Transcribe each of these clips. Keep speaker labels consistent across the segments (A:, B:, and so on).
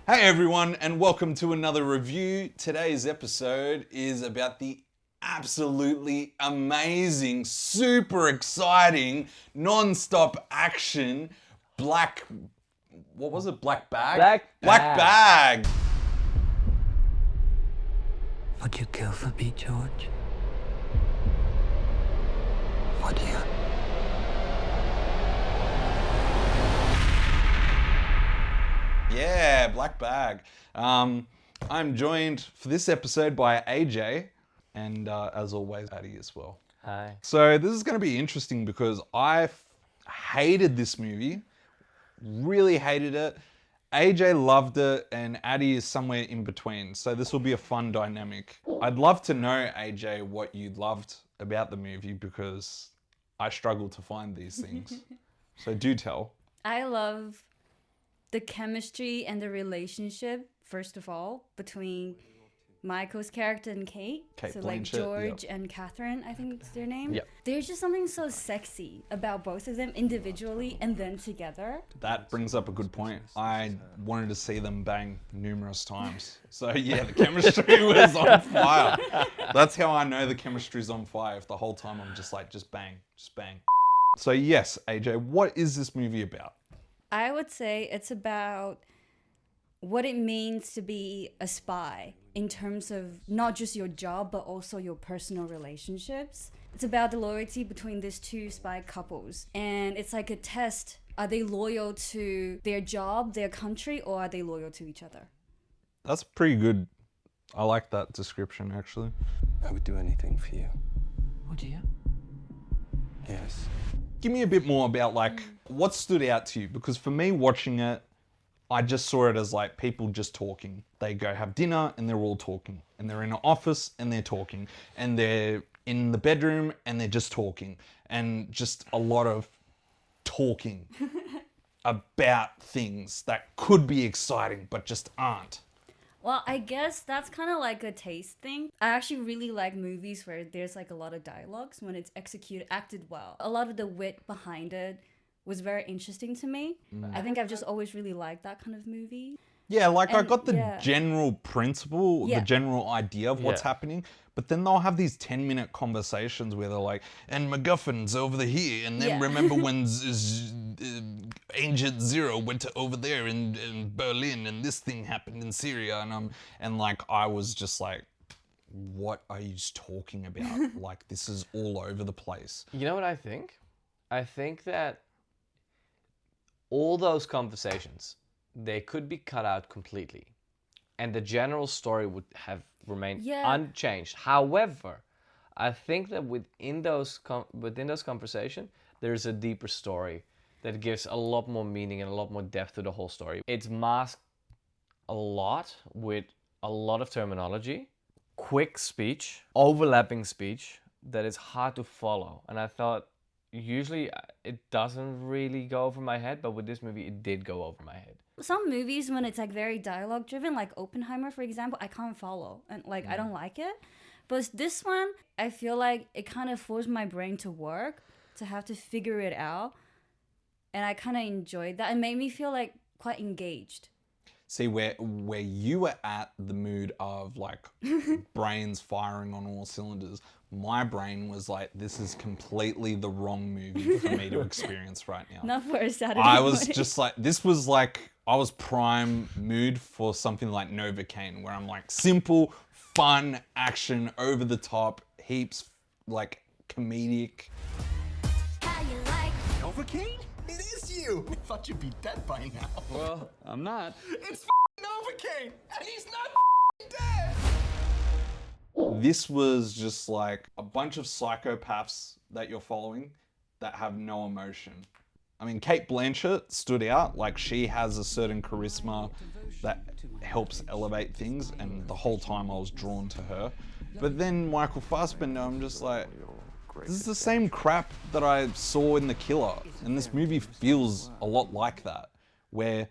A: Hey everyone, and welcome to another review. Today's episode is about the absolutely amazing, super exciting, non-stop action Black Bag? Black Bag!
B: Would you kill for me, George? Would you?
A: Yeah, Black Bag. I'm joined for this episode by AJ, and as always, Addy as well.
C: Hi.
A: So this is going to be interesting because I hated this movie, really hated it. AJ loved it, and Addy is somewhere in between. So this will be a fun dynamic. I'd love to know, AJ, what you loved about the movie because I struggle to find these things. So do tell.
D: I love the chemistry and the relationship, first of all, between Michael's character and Kate.
A: Kate
D: So like
A: Blanchett,
D: George and Catherine, I think it's their name.
C: Yep.
D: There's just something so sexy about both of them individually and then together.
A: That brings up a good point. I wanted to see them bang numerous times. So yeah, the chemistry was on fire. That's how I know the chemistry's on fire. If the whole time I'm just like, just bang, just bang. So yes, AJ, what is this movie about?
D: I would say it's about what it means to be a spy in terms of not just your job, but also your personal relationships. It's about the loyalty between these two spy couples. And it's like a test. Are they loyal to their job, their country, or are they loyal to each other?
A: That's pretty good. I like that description, actually.
E: I would do anything for you.
B: Would you?
E: Yes.
A: Give me a bit more about like what stood out to you, because for me watching it, I just saw it as like people just talking. They go have dinner and they're all talking, and they're in an office and they're talking, and they're in the bedroom and they're just talking, and just a lot of talking about things that could be exciting but just aren't.
D: Well, I guess that's kind of like a taste thing. I actually really like movies where there's like a lot of dialogues when it's acted well. A lot of the wit behind it was very interesting to me. I think I've just always really liked that kind of movie.
A: Yeah, like I
D: And-
A: got the
D: yeah.
A: general principle,
D: Yeah.
A: the general idea of what's
C: Yeah.
A: happening, but then they'll have these 10-minute conversations where they're like, and MacGuffin's over here, and then
D: Yeah.
A: remember when Agent Zero went to over there in Berlin, and this thing happened in Syria, and like I was just like, what are you talking about? Like this is all over the place.
C: You know what I think? I think that all those conversations, they could be cut out completely. And the general story would have remained
D: Yeah.
C: unchanged. However, I think that within those conversations, there's a deeper story that gives a lot more meaning and a lot more depth to the whole story. It's masked a lot with a lot of terminology, quick speech, overlapping speech that is hard to follow. And I thought usually it doesn't really go over my head, but with this movie it did go over my head.
D: Some movies when it's like very dialogue driven, like Oppenheimer for example, I can't follow and like I don't like it. But this one, I feel like it kind of forced my brain to work, to have to figure it out, and I kind of enjoyed that. It made me feel like quite engaged.
A: See where you were at the mood of like brains firing on all cylinders. My brain was like, this is completely the wrong movie for me to experience right now.
D: Not for a Saturday
A: I was
D: morning.
A: just like, this was like, I was prime mood for something like Novocaine, where I'm like simple, fun, action, over the top, heaps like comedic.
F: Novocaine? It is you! I thought you'd be dead by now.
E: Well, I'm not.
F: It's Novocaine! And he's not dead!
A: This was just like a bunch of psychopaths that you're following that have no emotion. I mean, Kate Blanchett stood out. Like, she has a certain charisma that helps elevate things, and the whole time I was drawn to her. But then Michael Fassbender, I'm just like, this is the same crap that I saw in The Killer. And this movie feels a lot like that, where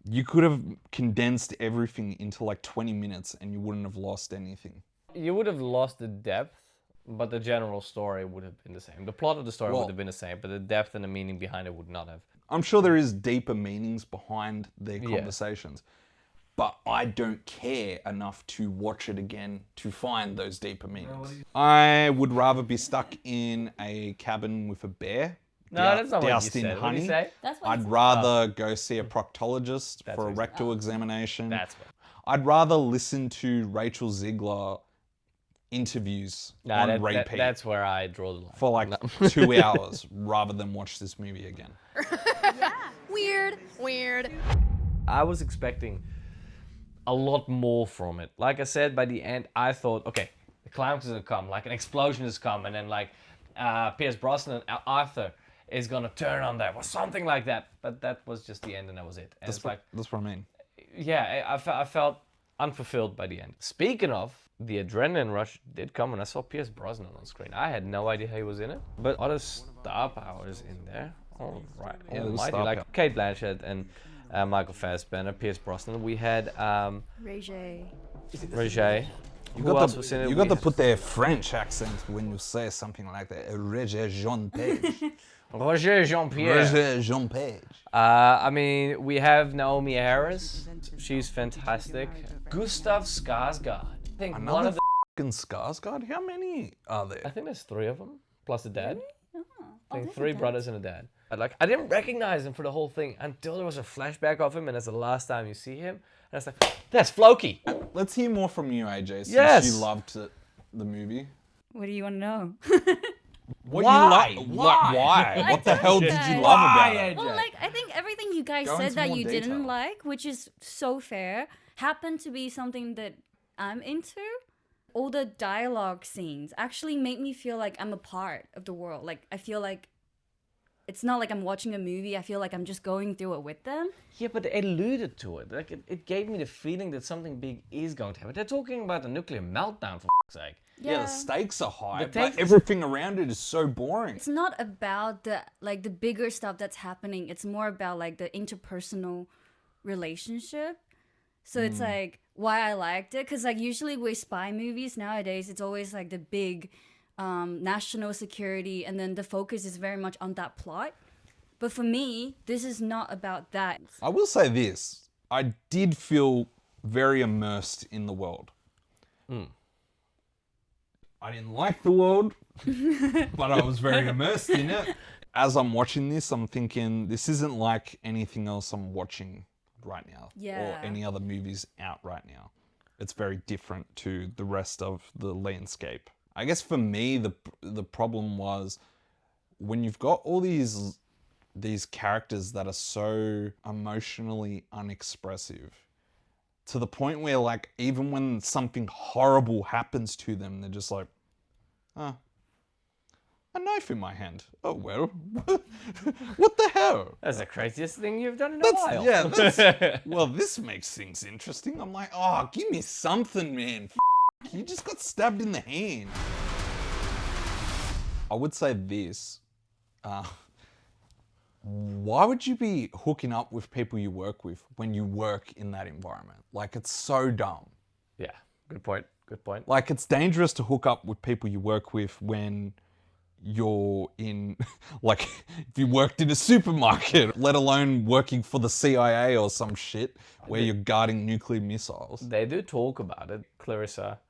A: you could have condensed everything into like 20 minutes and you wouldn't have lost anything.
C: You would have lost the depth, but the general story would have been the same. The plot of the story
A: Well-
C: would have been the same, but the depth and the meaning behind it would not have.
A: I'm sure there is deeper meanings behind their
C: Yeah.
A: conversations. but I don't care enough to watch it again to find those deeper meanings. I would rather be stuck in a cabin with a bear.
C: No, that's not what you
A: doused in
C: said. What did you say?
D: That's what
A: I'd
D: it's-
A: rather go see a proctologist
C: That's
A: for a
C: what he said.
A: rectal examination.
C: That's what.
A: I'd rather listen to Rachel Ziegler interviews
C: Nah,
A: on
C: that,
A: repeat
C: that's where I draw the line.
A: for like 2 hours rather than watch this movie again.
G: Weird.
C: I was expecting a lot more from it. Like I said, by the end, I thought, okay, the climax is gonna come, like an explosion has come, and then like Pierce Brosnan and Arthur is gonna turn on that or something like that. But that was just the end, and that was it. And it's like,
A: That's what I mean.
C: yeah, I felt unfulfilled by the end. Speaking of, the adrenaline rush did come when I saw Pierce Brosnan on screen. I had no idea he was in it, but other star powers in there. All right,
A: there's
C: almighty,
A: star
C: like
A: power.
C: Kate Blanchett and Michael Fassbender, Pierce Brosnan. We had
D: Ray
C: Roger.
A: You
C: Who
A: got
C: else
A: to,
C: was in it?
A: you
C: We
A: got to
C: had
A: put the French accent when you say something like that. Roger Jean Page.
C: Roger Jean-Pierre.
A: Roger Jean Page.
C: I mean, we have Naomi Harris. She's fantastic. Gustav Skarsgård. I think one
A: Another
C: of the.
A: fucking Skarsgård? How many are
C: I
A: there?
C: think there's 3 of them plus a dad. I think
D: there's a
C: 3
D: dad.
C: brothers and a dad. I didn't recognize him for the whole thing until there was a flashback of him, and that's the last time you see him. And it's like, that's Floki.
A: Let's hear more from you, AJ, since
C: Yes.
A: you loved the movie.
D: What do you want to know?
A: What
C: Why?
A: you why? What the hell did you
D: that.
A: love about it?
D: Well, like I think everything you guys
A: Go
D: said
A: into
D: that
A: more
D: you
A: detail.
D: didn't like, which is so fair, happened to be something that I'm into. All the dialogue scenes actually make me feel like I'm a part of the world. Like I feel like it's not like I'm watching a movie. I feel like I'm just going through it with them.
C: Yeah, but it alluded to it. Like it gave me the feeling that something big is going to happen. They're talking about a nuclear meltdown, for f***'s sake.
A: Yeah, the stakes are high,
C: The
A: but
C: take-
A: everything around it is so boring.
D: It's not about the bigger stuff that's happening. It's more about like the interpersonal relationship. So it's like why I liked it, because like usually with spy movies nowadays, it's always like the big national security, and then the focus is very much on that plot. But for me, this is not about that.
A: I will say this. I did feel very immersed in the world. I didn't like the world, but I was very immersed in it. As I'm watching this, I'm thinking, this isn't like anything else I'm watching right now.
D: Yeah.
A: Or any other movies out right now. It's very different to the rest of the landscape. I guess for me, the problem was when you've got all these characters that are so emotionally unexpressive, to the point where like even when something horrible happens to them, they're just like, oh, a knife in my hand. Oh well, what the hell?
C: That's the craziest thing you've done in a
A: That's,
C: while.
A: yeah, that's, well, this makes things interesting. I'm like, oh, give me something, man. You just got stabbed in the hand. I would say this. Why would you be hooking up with people you work with when you work in that environment? Like, it's so dumb.
C: Yeah, good point. Good point.
A: Like, it's dangerous to hook up with people you work with when you're in, like, if you worked in a supermarket, let alone working for the CIA or some shit where you're guarding nuclear missiles.
C: They do talk about it. Clarissa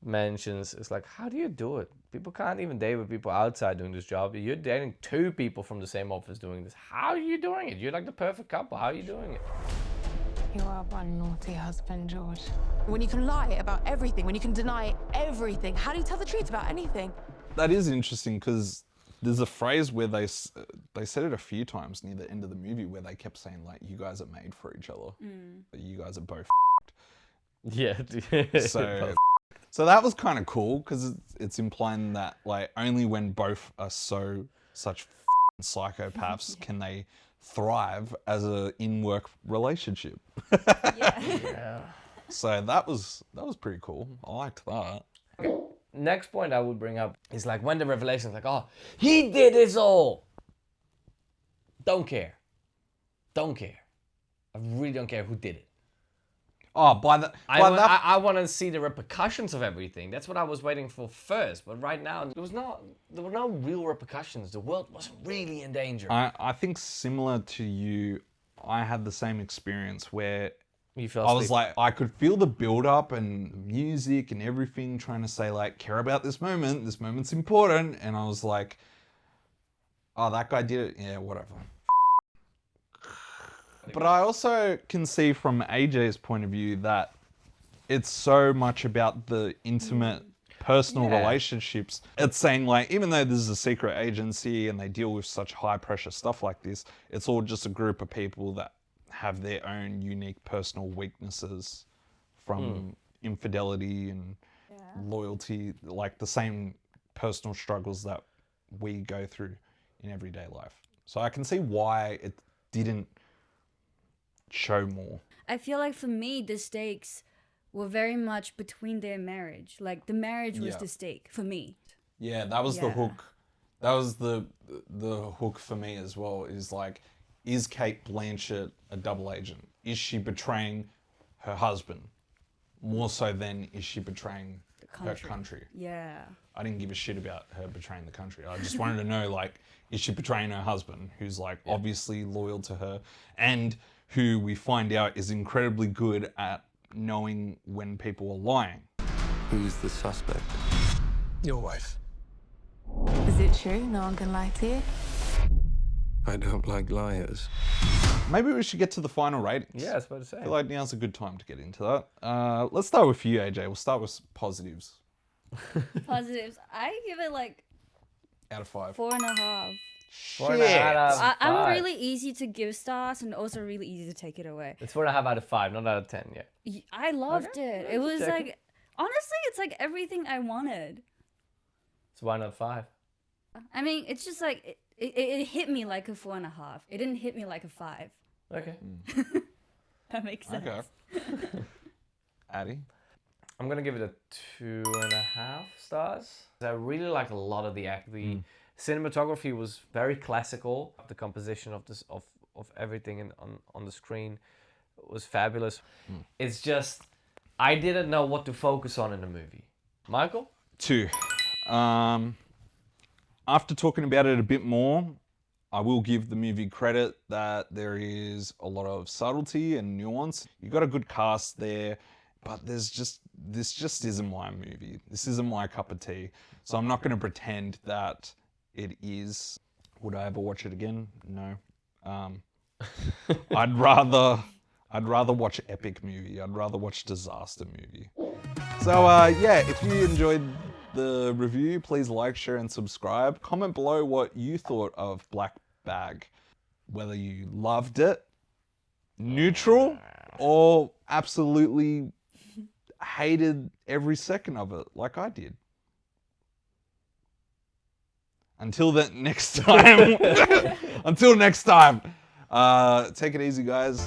C: mentions, it's like, how do you do it? People can't even date with people outside doing this job. You're dating 2 people from the same office doing this. How are you doing it? You're like the perfect couple. How are you doing it?
G: You are one naughty husband, George. When you can lie about everything, when you can deny everything, how do you tell the truth about anything?
A: That is interesting because there's a phrase where they said it a few times near the end of the movie where they kept saying like, you guys are made for each other. But you guys are both
C: Yeah.
A: So that was kind of cool because it's implying that like only when both are such psychopaths can they thrive as a in-work relationship.
C: Yeah.
A: So that was pretty cool. I liked that.
C: Next point I would bring up is like when the revelation is like, oh, he did this all. Don't care. Don't care. I really don't care who did it.
A: Oh, by that.
C: I want to see the repercussions of everything. That's what I was waiting for first. But right now, there were no real repercussions. The world wasn't really in danger.
A: I think similar to you, I had the same experience where
C: You fell
A: I was
C: asleep.
A: like, I could feel the build up and music and everything trying to say like, care about this moment. This moment's important. And I was like, oh, that guy did it. Yeah, whatever. But I also can see from AJ's point of view that it's so much about the intimate personal
C: Yeah.
A: relationships. It's saying like, even though this is a secret agency and they deal with such high pressure stuff like this, it's all just a group of people that have their own unique personal weaknesses from infidelity and loyalty, like the same personal struggles that we go through in everyday life. So I can see why it didn't show more.
D: I feel like for me, the stakes were very much between their marriage. Like the marriage was
A: Yeah.
D: the stake for me.
A: Yeah, that was the
D: Yeah.
A: hook. That was the hook for me as well. Is like, is Kate Blanchett a double agent? Is she betraying her husband more so than is she betraying her country?
D: Yeah.
A: I didn't give a shit about her betraying the country. I just wanted to know, like, is she betraying her husband, who's like obviously loyal to her, and who we find out is incredibly good at knowing when people are lying.
E: Who's the suspect?
F: Your wife.
G: Is it true? No one can lie to you?
E: I don't like liars.
A: Maybe we should get to the final ratings.
C: Yeah, I was about to say.
A: I feel like now's a good time to get into that. Let's start with you, AJ. We'll start with positives.
D: Positives. I give it like
A: Out of 5.
D: 4.5.
C: 4.5 out of
D: I'm
C: 5.
D: really easy to give stars and also really easy to take it away.
C: It's 4.5 out of 5, not out of 10 yet.
D: I loved it. It was
C: checking.
D: like, honestly, it's like everything I wanted.
C: It's 1 out of 5.
D: I mean, it's just like, it hit me like a 4.5. It didn't hit me like a 5.
C: Okay.
D: That makes sense.
A: Okay. Addy?
C: I'm gonna give it a 2.5 stars. I really like a lot of the act. The cinematography was very classical. The composition of this of everything on the screen was fabulous. It's just I didn't know what to focus on in the movie. Michael?
A: 2. After talking about it a bit more, I will give the movie credit that there is a lot of subtlety and nuance. You got a good cast there, but this just isn't my movie. This isn't my cup of tea. So I'm not going to pretend that it is. Would I ever watch it again? No. I'd rather watch epic movie. I'd rather watch disaster movie. So yeah, if you enjoyed the review, please like, share, and subscribe. Comment below what you thought of Black Bag. Whether you loved it, neutral, or absolutely hated every second of it, like I did. Until next time. Until next time. Take it easy, guys.